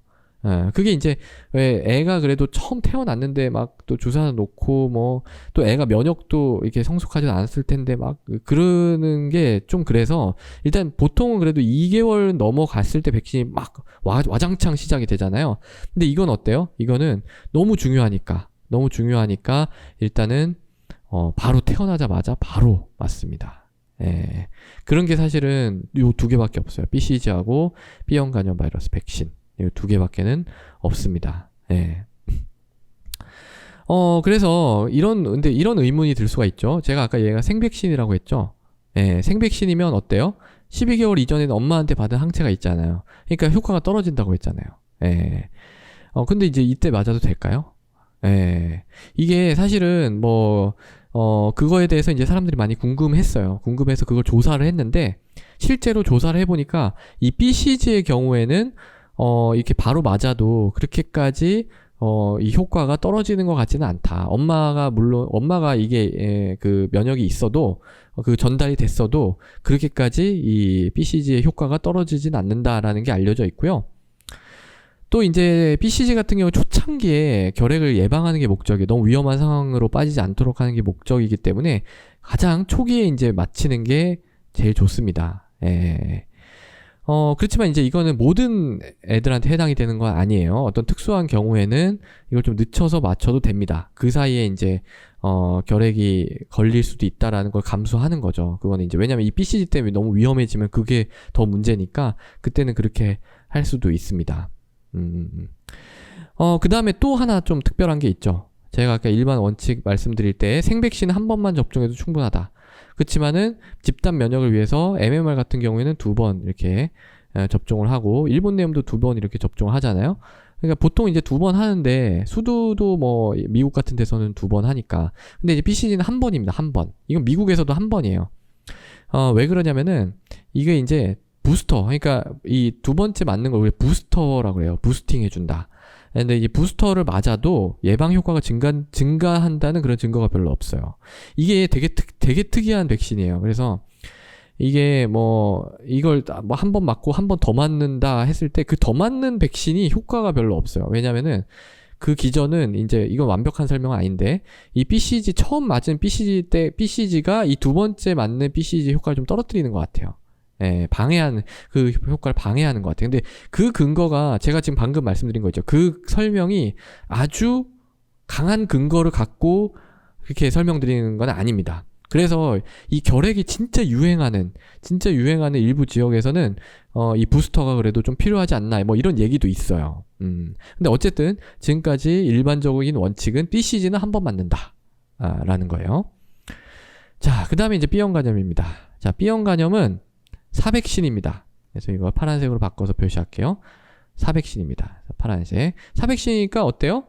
그게 이제 왜 애가 그래도 처음 태어났는데 막 또 주사 놓고 뭐 또 애가 면역도 이렇게 성숙하지 않았을 텐데 막 그러는 게 좀 그래서 일단 보통은 그래도 2개월 넘어갔을 때 백신이 막 와장창 시작이 되잖아요. 근데 이건 어때요? 이거는 너무 중요하니까 일단은 바로 태어나자마자 바로 맞습니다. 예. 그런 게 사실은 요 두 개밖에 없어요. BCG하고 B형 간염 바이러스 백신. 이 두 개밖에는 없습니다. 예. 그래서 근데 이런 의문이 들 수가 있죠. 제가 아까 얘가 생백신이라고 했죠. 예, 생백신이면 어때요? 12개월 이전에는 엄마한테 받은 항체가 있잖아요. 그러니까 효과가 떨어진다고 했잖아요. 예. 근데 이제 이때 맞아도 될까요? 예. 이게 사실은 그거에 대해서 이제 사람들이 많이 궁금했어요. 궁금해서 그걸 조사를 했는데, 실제로 조사를 해보니까, 이 BCG의 경우에는, 이렇게 바로 맞아도 그렇게까지, 이 효과가 떨어지는 것 같지는 않다. 엄마가 이게, 그 면역이 있어도, 그 전달이 됐어도, 그렇게까지 이 BCG의 효과가 떨어지진 않는다라는 게 알려져 있고요. 또 이제 BCG 같은 경우 초창기에 결핵을 예방하는 게 목적이에요. 너무 위험한 상황으로 빠지지 않도록 하는 게 목적이기 때문에 가장 초기에 이제 맞히는 게 제일 좋습니다. 예. 그렇지만 이제 이거는 모든 애들한테 해당이 되는 건 아니에요. 어떤 특수한 경우에는 이걸 좀 늦춰서 맞춰도 됩니다. 그 사이에 이제 결핵이 걸릴 수도 있다라는 걸 감수하는 거죠. 그거는 이제 왜냐면 이 BCG 때문에 너무 위험해지면 그게 더 문제니까 그때는 그렇게 할 수도 있습니다. 그 다음에 또 하나 좀 특별한 게 있죠. 제가 아까 일반 원칙 말씀드릴 때 생백신 한 번만 접종해도 충분하다. 그렇지만은 집단 면역을 위해서 MMR 같은 경우에는 2번 이렇게 접종을 하고 일본 내염도 2번 이렇게 접종을 하잖아요. 그러니까 보통 이제 2번 하는데 수두도 뭐 미국 같은 데서는 2번 하니까. 근데 이제 BCG는 한 번입니다. 한 번. 이건 미국에서도 한 번이에요. 왜 그러냐면은 이게 이제 부스터, 그러니까 이 두 번째 맞는 걸 우리 부스터라고 해요. 부스팅 해준다. 근데 이 부스터를 맞아도 예방 효과가 증가한다는 그런 증거가 별로 없어요. 이게 되게 특이한 백신이에요. 그래서 이게 이걸 한 번 맞고 한 번 더 맞는다 했을 때 그 더 맞는 백신이 효과가 별로 없어요. 왜냐면은 그 기전은 이제 이건 완벽한 설명은 아닌데 이 BCG 처음 맞은 BCG 때 BCG가 이 두 번째 맞는 BCG 효과를 좀 떨어뜨리는 것 같아요. 예, 그 효과를 방해하는 것 같아요. 근데 그 근거가 제가 지금 방금 말씀드린 거 있죠. 그 설명이 아주 강한 근거를 갖고 그렇게 설명드리는 건 아닙니다. 그래서 이 결핵이 진짜 유행하는 일부 지역에서는 이 부스터가 그래도 좀 필요하지 않나 이런 얘기도 있어요. 근데 어쨌든 지금까지 일반적인 원칙은 BCG는 한 번 맞는다. 라는 거예요. 자, 그 다음에 이제 B형 간염입니다. 자, B형 간염은 사백신입니다. 그래서 이거 파란색으로 바꿔서 표시할게요. 사백신입니다. 파란색. 사백신이니까 어때요?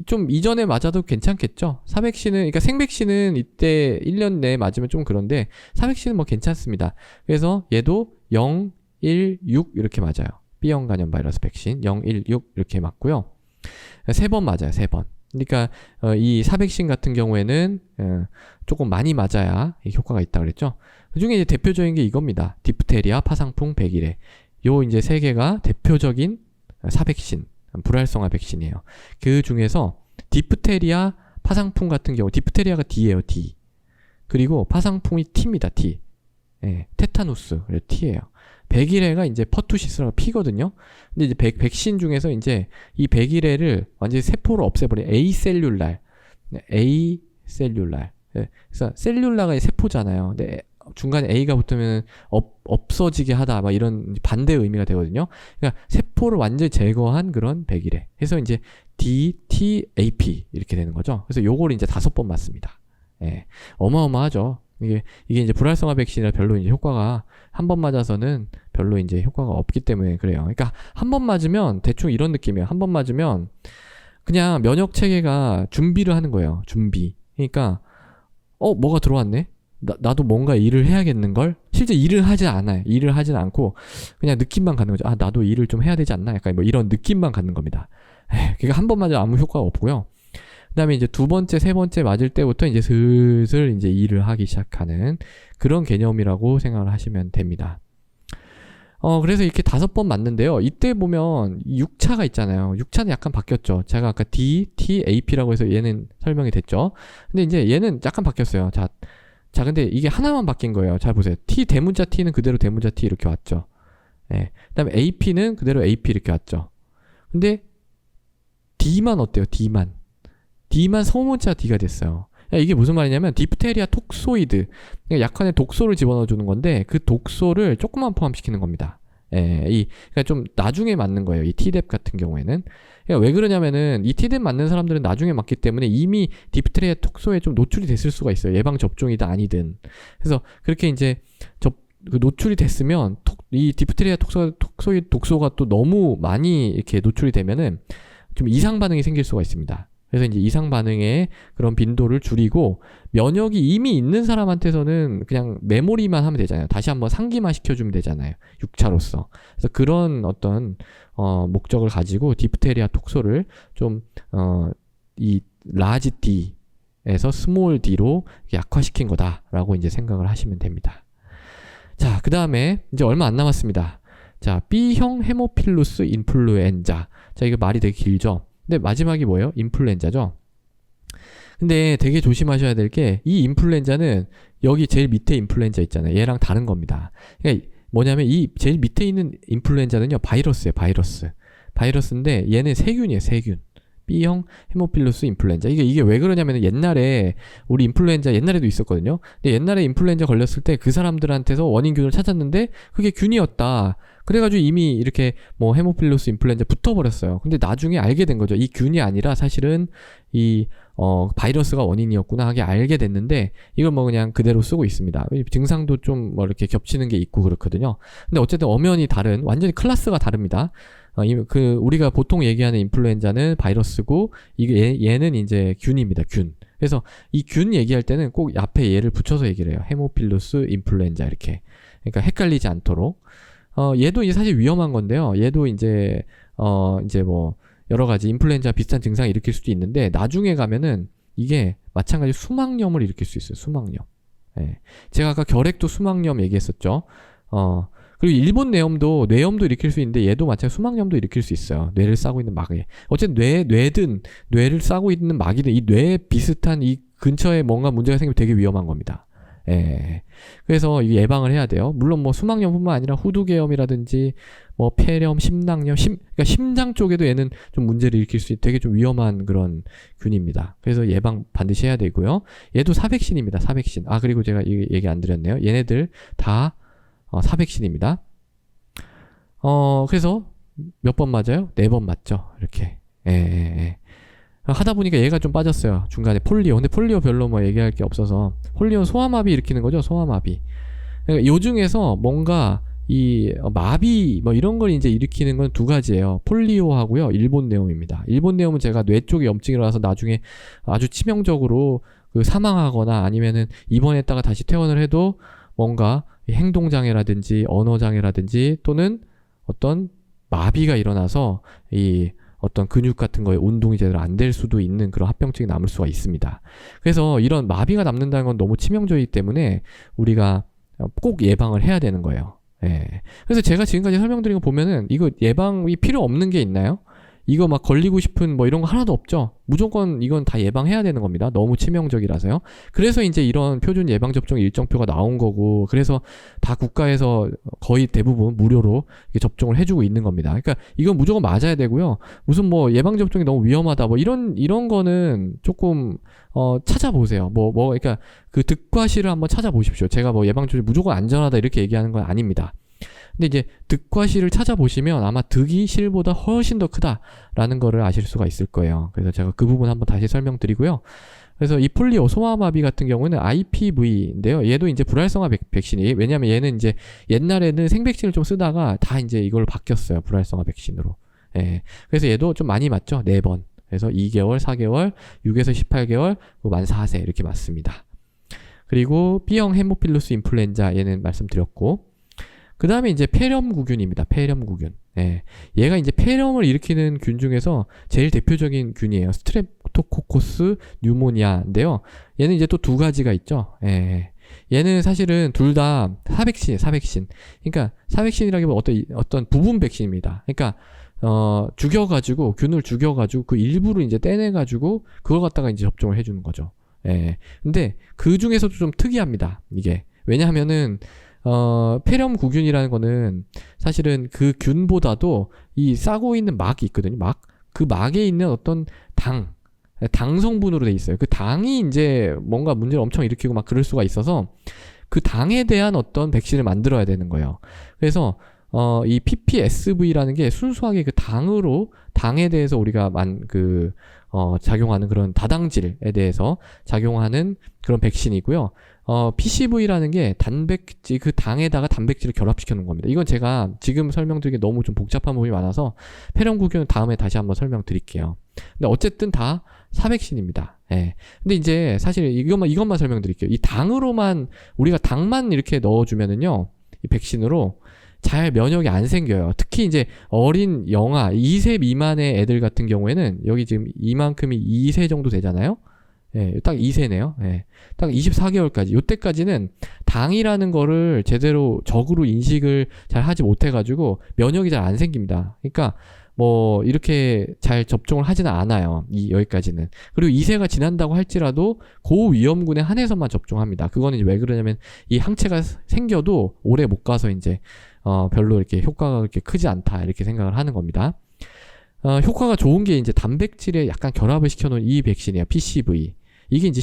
좀 이전에 맞아도 괜찮겠죠? 그러니까 생백신은 이때 1년 내에 맞으면 좀 그런데, 사백신은 괜찮습니다. 그래서 얘도 0, 1, 6 이렇게 맞아요. B형 간염 바이러스 백신 0, 1, 6 이렇게 맞고요. 3번 맞아요. 3번. 그러니까 이 사백신 같은 경우에는 조금 많이 맞아야 효과가 있다 그랬죠. 그 중에 이제 대표적인 게 이겁니다. 디프테리아, 파상풍, 백일해. 요 이제 세 개가 대표적인 사백신, 불활성화 백신이에요. 그 중에서 디프테리아, 파상풍 같은 경우, 디프테리아가 D예요, D. 그리고 파상풍이 T입니다, T. 예, 테타누스, T예요. 백일해가 이제 퍼투시스라고 P거든요. 근데 이제 백신 중에서 이제 이 백일해를 완전히 세포로 없애버린 A셀룰랄. 그래서 셀룰라가 세포잖아요. 근데 중간에 A가 붙으면 없어지게 하다, 이런 반대 의미가 되거든요. 그러니까 세포를 완전히 제거한 그런 백일해. 그래서 이제 DTAP 이렇게 되는 거죠. 그래서 요걸 이제 5번 맞습니다. 예. 어마어마하죠. 이게 이제 불활성화 백신이라 별로 이제 효과가 한 번 맞아서는 별로 이제 효과가 없기 때문에 그래요. 그러니까 한 번 맞으면 대충 이런 느낌이에요. 한 번 맞으면 그냥 면역 체계가 준비를 하는 거예요. 준비. 그러니까 뭐가 들어왔네. 나도 뭔가 일을 해야겠는걸? 실제 일을 하지 않아요. 일을 하진 않고 그냥 느낌만 갖는 거죠. 나도 일을 좀 해야 되지 않나? 약간 이런 느낌만 갖는 겁니다. 그러니까 한 번 맞으면 아무 효과가 없고요. 그 다음에 이제 두 번째, 세 번째 맞을 때부터 이제 슬슬 이제 일을 하기 시작하는 그런 개념이라고 생각을 하시면 됩니다. 그래서 이렇게 5번 맞는데요. 이때 보면 6차가 있잖아요. 6차는 약간 바뀌었죠. 제가 아까 DTAP라고 해서 얘는 설명이 됐죠. 근데 이제 얘는 약간 바뀌었어요. 자, 근데 이게 하나만 바뀐 거예요. 잘 보세요. 대문자 T는 그대로 대문자 T 이렇게 왔죠. 예. 그 다음에 AP는 그대로 AP 이렇게 왔죠. 근데 D만 어때요? D만 소문자 D가 됐어요. 이게 무슨 말이냐면 디프테리아 톡소이드, 그러니까 약간의 독소를 집어넣어 주는 건데 그 독소를 조금만 포함시키는 겁니다. 그러니까 좀 나중에 맞는 거예요. 이 T뎁 같은 경우에는. 그러니까 왜 그러냐면은 이 T뎁 맞는 사람들은 나중에 맞기 때문에 이미 디프테리아 톡소에 좀 노출이 됐을 수가 있어요. 예방 접종이든 아니든. 그래서 그렇게 이제 그 노출이 됐으면 이 디프테리아 톡소이드 독소가 또 너무 많이 이렇게 노출이 되면은 좀 이상 반응이 생길 수가 있습니다. 그래서 이제 이상 반응의 그런 빈도를 줄이고 면역이 이미 있는 사람한테서는 그냥 메모리만 하면 되잖아요. 다시 한번 상기만 시켜주면 되잖아요. 6차로서. 그래서 그런 어떤 목적을 가지고 디프테리아 톡소를 좀 이 라지 D에서 스몰 D로 약화시킨 거다라고 이제 생각을 하시면 됩니다. 자, 그 다음에 이제 얼마 안 남았습니다. 자, B형 헤모필루스 인플루엔자. 자, 이거 말이 되게 길죠? 근데 마지막이 뭐예요? 인플루엔자죠? 근데 되게 조심하셔야 될 게 이 인플루엔자는 여기 제일 밑에 인플루엔자 있잖아요. 얘랑 다른 겁니다. 그러니까 뭐냐면 이 제일 밑에 있는 인플루엔자는요, 바이러스예요, 바이러스. 바이러스인데 얘는 세균이에요, 세균. B형 헤모필루스 인플루엔자. 이게 왜 그러냐면 옛날에 우리 인플루엔자 옛날에도 있었거든요. 근데 옛날에 인플루엔자 걸렸을 때 그 사람들한테서 원인균을 찾았는데 그게 균이었다. 그래가지고 이미 이렇게 뭐 헤모필루스 인플루엔자 붙어버렸어요. 근데 나중에 알게 된 거죠. 이 균이 아니라 사실은 이 바이러스가 원인이었구나 하게 알게 됐는데 이걸 뭐 그냥 그대로 쓰고 있습니다. 증상도 좀 뭐 이렇게 겹치는 게 있고 그렇거든요. 근데 어쨌든 엄연히 다른 완전히 클래스가 다릅니다. 우리가 보통 얘기하는 인플루엔자는 바이러스고 얘는 이제 균입니다. 균. 그래서 이 균 얘기할 때는 꼭 앞에 얘를 붙여서 얘기를 해요. 헤모필루스 인플루엔자 이렇게. 그러니까 헷갈리지 않도록. 얘도 이제 사실 위험한 건데요. 얘도 이제 뭐 여러 가지 인플루엔자 비슷한 증상을 일으킬 수도 있는데 나중에 가면은 이게 마찬가지로 수막염을 일으킬 수 있어요. 수막염. 예. 제가 아까 결핵도 수막염 얘기했었죠. 그리고 일본 뇌염도 일으킬 수 있는데 얘도 마찬가지로 수막염도 일으킬 수 있어요. 뇌를 싸고 있는 막에. 어쨌든 뇌든 뇌를 싸고 있는 막이든 이 뇌 비슷한 이 근처에 뭔가 문제가 생기면 되게 위험한 겁니다. 예. 그래서 예방을 해야 돼요. 물론 뭐 수막염뿐만 아니라 후두개염이라든지 뭐 폐렴, 심낭염, 그러니까 심장 쪽에도 얘는 좀 문제를 일으킬 수 있는 되게 좀 위험한 그런 균입니다. 그래서 예방 반드시 해야 되고요. 얘도 사백신입니다. 사백신. 그리고 제가 얘기 안 드렸네요. 얘네들 다 사백신입니다. 그래서 몇 번 맞아요? 4번 맞죠? 이렇게. 예. 하다 보니까 얘가 좀 빠졌어요. 중간에 폴리오. 근데 폴리오 별로 뭐 얘기할 게 없어서. 폴리오는 소아마비 일으키는 거죠. 소아마비. 그러니까 요 중에서 뭔가 이 마비 뭐 이런 걸 이제 일으키는 건 두 가지예요. 폴리오하고요. 일본 뇌염입니다. 일본 뇌염은 제가 뇌 쪽에 염증이 일어나서 나중에 아주 치명적으로 그 사망하거나 아니면은 입원했다가 다시 퇴원을 해도 뭔가 행동장애라든지 언어장애라든지 또는 어떤 마비가 일어나서 이 어떤 근육 같은 거에 운동이 제대로 안 될 수도 있는 그런 합병증이 남을 수가 있습니다. 그래서 이런 마비가 남는다는 건 너무 치명적이기 때문에 우리가 꼭 예방을 해야 되는 거예요. 예. 그래서 제가 지금까지 설명드린 거 보면은 이거 예방이 필요 없는 게 있나요? 이거 막 걸리고 싶은 뭐 이런 거 하나도 없죠. 무조건 이건 다 예방해야 되는 겁니다. 너무 치명적이라서요. 그래서 이제 이런 표준 예방접종 일정표가 나온 거고, 그래서 다 국가에서 거의 대부분 무료로 접종을 해주고 있는 겁니다. 그러니까 이건 무조건 맞아야 되고요. 무슨 뭐 예방접종이 너무 위험하다 뭐 이런 거는 조금 찾아보세요. 그러니까 그 득과실을 한번 찾아보십시오. 제가 뭐 예방접종이 무조건 안전하다 이렇게 얘기하는 건 아닙니다. 근데 이제 득과 실을 찾아보시면 아마 득이 실보다 훨씬 더 크다라는 거를 아실 수가 있을 거예요. 그래서 제가 그 부분 한번 다시 설명드리고요. 그래서 이 폴리오 소아마비 같은 경우는 IPV인데요. 얘도 이제 불활성화 백신이, 왜냐면 얘는 이제 옛날에는 생백신을 좀 쓰다가 다 이제 이걸로 바뀌었어요. 불활성화 백신으로. 예. 그래서 얘도 좀 많이 맞죠? 4번. 그래서 2개월, 4개월, 6에서 18개월, 만 4세 이렇게 맞습니다. 그리고 B형 헤모필루스 인플루엔자 얘는 말씀드렸고, 그 다음에 이제 폐렴구균입니다. 폐렴구균. 예. 얘가 이제 폐렴을 일으키는 균 중에서 제일 대표적인 균이에요. 스트랩토코커스 뉴모니아인데요. 얘는 이제 또 두 가지가 있죠. 예. 얘는 사실은 둘 다 사백신이에요. 사백신. 그러니까 사백신이라기보다 어떤 부분 백신입니다. 그러니까 죽여가지고 균을 죽여가지고 그 일부를 이제 떼내가지고 그걸 갖다가 이제 접종을 해주는 거죠. 예. 근데 그 중에서도 좀 특이합니다. 이게 왜냐하면은 폐렴구균이라는 거는 사실은 그 균보다도 이 싸고 있는 막이 있거든요. 그 막에 있는 어떤 당, 당 성분으로 돼 있어요. 그 당이 이제 뭔가 문제를 엄청 일으키고 막 그럴 수가 있어서 그 당에 대한 어떤 백신을 만들어야 되는 거예요. 그래서 이 PPSV라는 게 순수하게 그 당에 대해서 우리가 작용하는 그런 다당질에 대해서 작용하는 그런 백신이고요. PCV라는 게 단백질, 그 당에다가 단백질을 결합시켜 놓은 겁니다. 이건 제가 지금 설명드리기 너무 좀 복잡한 부분이 많아서 폐렴구균은 다음에 다시 한번 설명드릴게요. 근데 어쨌든 다 사백신입니다. 예. 근데 이제 사실 이것만 설명드릴게요. 이 당으로만, 우리가 당만 이렇게 넣어주면은요, 이 백신으로 잘 면역이 안 생겨요. 특히 이제 어린 영아, 2세 미만의 애들 같은 경우에는, 여기 지금 이만큼이 2세 정도 되잖아요? 예, 딱 2세네요. 예. 딱 24개월까지. 요때까지는 당이라는 거를 제대로 적으로 인식을 잘 하지 못해가지고 면역이 잘 안 생깁니다. 그러니까 뭐 이렇게 잘 접종을 하지는 않아요. 여기까지는. 그리고 2세가 지난다고 할지라도 고위험군에 한해서만 접종합니다. 그거는 이제 왜 그러냐면 이 항체가 생겨도 오래 못 가서 이제 별로 이렇게 효과가 그렇게 크지 않다 이렇게 생각을 하는 겁니다. 효과가 좋은 게 이제 단백질에 약간 결합을 시켜놓은 이 백신이에요. PCV. 이게 이제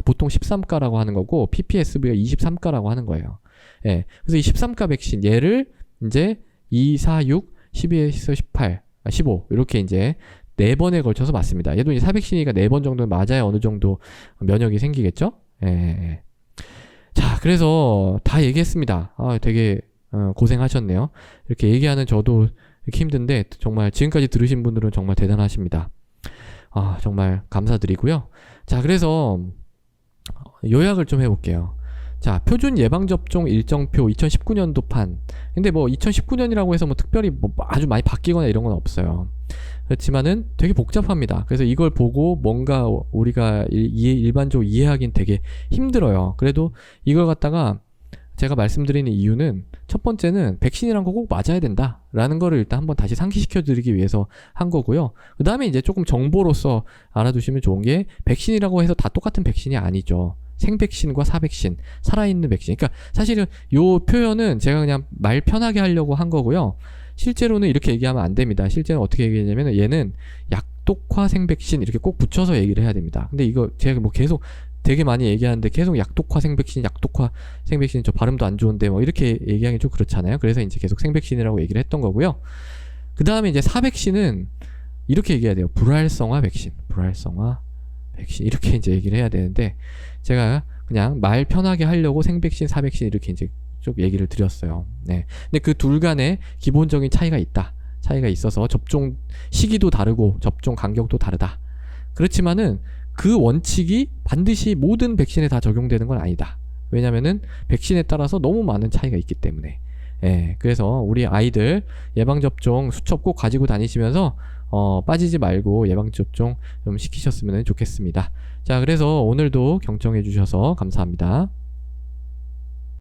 보통 13가라고 하는 거고, PPSV가 23가라고 하는 거예요. 예. 그래서 이 13가 백신, 얘를 이제 2, 4, 6, 12에서 18, 15, 이렇게 이제 4번에 걸쳐서 맞습니다. 얘도 이제 사백신이니까 4번 정도 맞아야 어느 정도 면역이 생기겠죠? 예. 자, 그래서 다 얘기했습니다. 되게, 고생하셨네요. 이렇게 얘기하는 저도 이렇게 힘든데, 정말 지금까지 들으신 분들은 정말 대단하십니다. 정말 감사드리고요. 자, 그래서 요약을 좀 해볼게요. 자, 표준 예방접종 일정표 2019년도판. 근데 뭐 2019년이라고 해서 뭐 특별히 뭐 아주 많이 바뀌거나 이런 건 없어요. 그렇지만은 되게 복잡합니다. 그래서 이걸 보고 뭔가 우리가 일반적으로 이해하기는 되게 힘들어요. 그래도 이걸 갖다가 제가 말씀드리는 이유는, 첫 번째는 백신이란 거 꼭 맞아야 된다 라는 거를 일단 한번 다시 상기시켜 드리기 위해서 한 거고요. 그 다음에 이제 조금 정보로서 알아두시면 좋은 게, 백신이라고 해서 다 똑같은 백신이 아니죠. 생백신과 사백신, 살아있는 백신. 그러니까 사실은 요 표현은 제가 그냥 말 편하게 하려고 한 거고요. 실제로는 이렇게 얘기하면 안 됩니다. 실제는 어떻게 얘기하냐면, 얘는 약독화 생백신 이렇게 꼭 붙여서 얘기를 해야 됩니다. 근데 이거 제가 뭐 계속 되게 많이 얘기하는데 계속 약독화 생백신 저 발음도 안 좋은데 뭐 이렇게 얘기하기 좀 그렇잖아요. 그래서 이제 계속 생백신이라고 얘기를 했던 거고요. 그 다음에 이제 사백신은 이렇게 얘기해야 돼요. 불활성화 백신 이렇게 이제 얘기를 해야 되는데, 제가 그냥 말 편하게 하려고 생백신, 사백신 이렇게 이제 쭉 얘기를 드렸어요. 네. 근데 그 둘 간에 기본적인 차이가 있어서 접종 시기도 다르고 접종 간격도 다르다. 그렇지만은 그 원칙이 반드시 모든 백신에 다 적용되는 건 아니다. 왜냐면은 백신에 따라서 너무 많은 차이가 있기 때문에. 예, 그래서 우리 아이들 예방접종 수첩 꼭 가지고 다니시면서 빠지지 말고 예방접종 좀 시키셨으면 좋겠습니다. 자, 그래서 오늘도 경청해 주셔서 감사합니다.